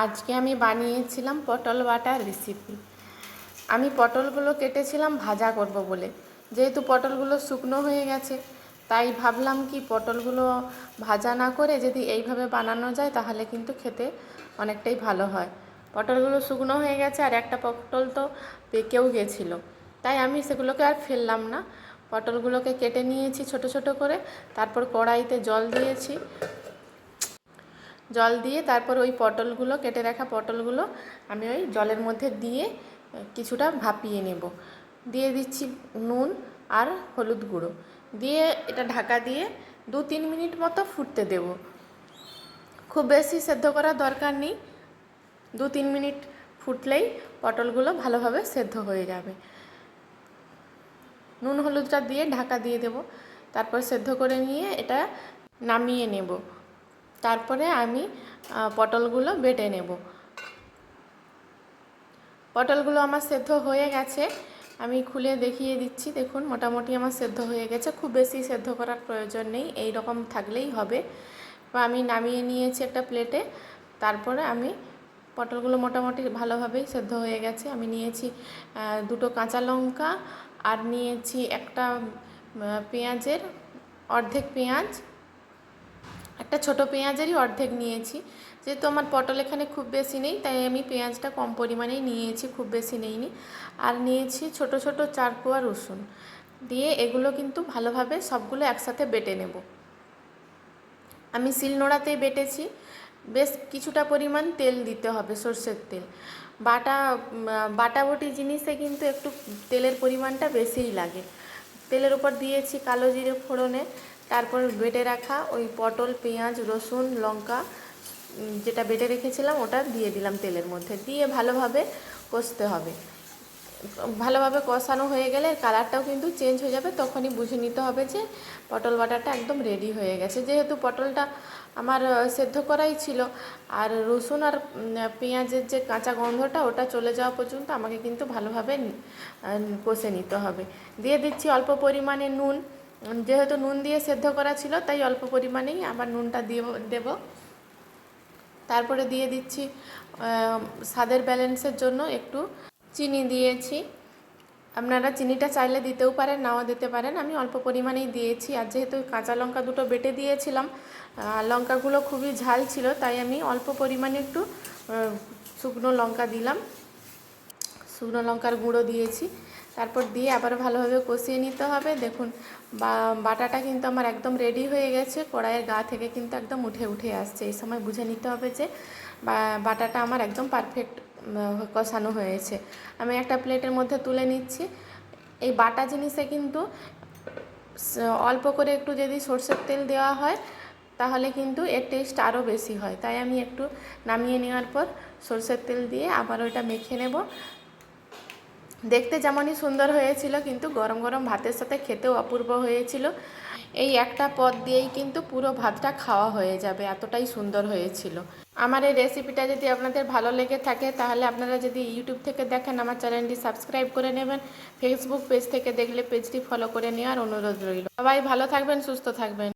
আজকে আমি বানিয়েছিলাম পটল বাটার রেসিপি। আমি পটলগুলো কেটেছিলাম ভাজা করব বলে, যেহেতু পটলগুলো শুকনো হয়ে গেছে তাই ভাবলাম কি পটলগুলো ভাজা না করে যদি এইভাবে বানানো যায় তাহলে কিন্তু খেতে অনেকটাই ভালো হয়। পটলগুলো শুকনো হয়ে গেছে আর একটা পটল তো পেকেও গেছিলো, তাই আমি সেগুলোকে আর ফেললাম না। পটলগুলোকে কেটে নিয়েছি ছোট ছোট করে, তারপর কড়াইতে জল দিয়ে তারপর ওই পটলগুলো, কেটে রাখা পটলগুলো আমি ওই জলের মধ্যে দিয়ে কিছুটা ভাপিয়ে নেব। দিয়ে দিচ্ছি নুন আর হলুদ গুঁড়ো, দিয়ে এটা ঢাকা দিয়ে 2-3 মিনিট মতো ফুটতে দেব। খুব বেশি সেদ্ধ করার দরকার নেই, 2-3 মিনিট ফুটলেই পটলগুলো ভালোভাবে সেদ্ধ হয়ে যাবে। নুন হলুদটা দিয়ে ঢাকা দিয়ে দেব, তারপর সেদ্ধ করে নিয়ে এটা নামিয়ে নেব। তারপরে আমি পটলগুলো বেটে নেব। পটলগুলো আমার সেদ্ধ হয়ে গেছে, আমি খুলে দেখিয়ে দিচ্ছি। দেখুন মোটামুটি আমার সেদ্ধ হয়ে গেছে, খুব বেশি সেদ্ধ করার প্রয়োজন নেই, এই রকম থাকলেই হবে। আমি নামিয়ে নিয়েছি একটা প্লেটে। তারপরে আমি পটলগুলো মোটামুটি ভালোভাবেই সেদ্ধ হয়ে গেছে। আমি নিয়েছি 2টো কাঁচা লঙ্কা, আর নিয়েছি একটা পেঁয়াজের অর্ধেক পেঁয়াজ, একটা ছোট পেঁয়াজেরই অর্ধেক নিয়েছি। যেহেতু আমার পটল এখানে খুব বেশি নেই তাই আমি পেঁয়াজটা কম পরিমাণেই নিয়েছি, খুব বেশি নেইনি। আর নিয়েছি ছোট ছোট 4 কোয়া রসুন, দিয়ে এগুলো কিন্তু ভালোভাবে সবগুলো একসাথে বেটে নেব। আমি শিলনোড়াতেই বেটেছি। বেশ কিছুটা পরিমাণ তেল দিতে হবে, সর্ষের তেল। বাটাবটি জিনিসে কিন্তু একটু তেলের পরিমাণটা বেশিই লাগে। তেলের উপর দিয়েছি কালো জিরে ফোড়নে, তারপর বেটে রাখা ওই পটল, পেঁয়াজ, রসুন, লঙ্কা যেটা বেটে রেখেছিলাম ওটা দিয়ে দিলাম তেলের মধ্যে, দিয়ে ভালোভাবে কষতে হবে। ভালোভাবে কষানো হয়ে গেলে কালারটাও কিন্তু চেঞ্জ হয়ে যাবে, তখনই বুঝে নিতে হবে যে পটল বাটাটা একদম রেডি হয়ে গেছে। যেহেতু পটলটা আমার সেদ্ধ করাই ছিল, আর রসুন আর পেঁয়াজের যে কাঁচা গন্ধটা ওটা চলে যাওয়া পর্যন্ত আমাকে কিন্তু ভালোভাবে কষে নিতে হবে। দিয়ে দিচ্ছি অল্প পরিমাণে নুন, যেহেতু নুন দিয়ে সেদ্ধ করা ছিল তাই অল্প পরিমাণেই আবার নুনটা দেব। তারপরে দিয়ে দিচ্ছি স্বাদের ব্যালেন্সের জন্য একটু চিনি দিয়েছি। আপনারা চিনিটা চাইলে দিতেও পারেন, নাও দিতে পারেন, আমি অল্প পরিমাণেই দিয়েছি। আর যেহেতু কাঁচা লঙ্কা 2টো বেটে দিয়েছিলাম, লঙ্কাগুলো খুবই ঝাল ছিল, তাই আমি অল্প পরিমাণে একটু শুকনো লঙ্কা দিলাম, শুকনো লঙ্কার গুঁড়ো দিয়েছি। তারপর দিয়ে আবার ভালোভাবে কষিয়ে নিতে হবে। দেখুন বাটাটা কিন্তু আমার একদম রেডি হয়ে গেছে, কড়াইয়ের গা থেকে কিন্তু একদম উঠে আসছে। এই সময় বুঝে নিতে হবে যে বাটাটা আমার একদম পারফেক্ট কষানো হয়েছে। আমি একটা প্লেটের মধ্যে তুলে নিচ্ছি। এই বাটা জিনিসে কিন্তু অল্প করে একটু যদি সরষের তেল দেওয়া হয় তাহলে কিন্তু এর টেস্ট আরও বেশি হয়, তাই আমি একটু নামিয়ে নেওয়ার পর সরষের তেল দিয়ে আবার ওইটা মেখে নেব। দেখতে যেমনই সুন্দর হয়েছিল কিন্তু গরম গরম ভাতের সাথে খেতেও অপূর্ব হয়েছিল। এই একটা পদ দিয়েই কিন্তু পুরো ভাতটা খাওয়া হয়ে যাবে, এতটাই সুন্দর হয়েছিল। আমার এই রেসিপিটা যদি আপনাদের ভালো লেগে থাকে তাহলে আপনারা যদি ইউটিউব থেকে দেখেন আমার চ্যানেলটি সাবস্ক্রাইব করে নেবেন, ফেসবুক পেজ থেকে দেখলে পেজটি ফলো করে নেওয়ার অনুরোধ রইল। সবাই ভালো থাকবেন, সুস্থ থাকবেন।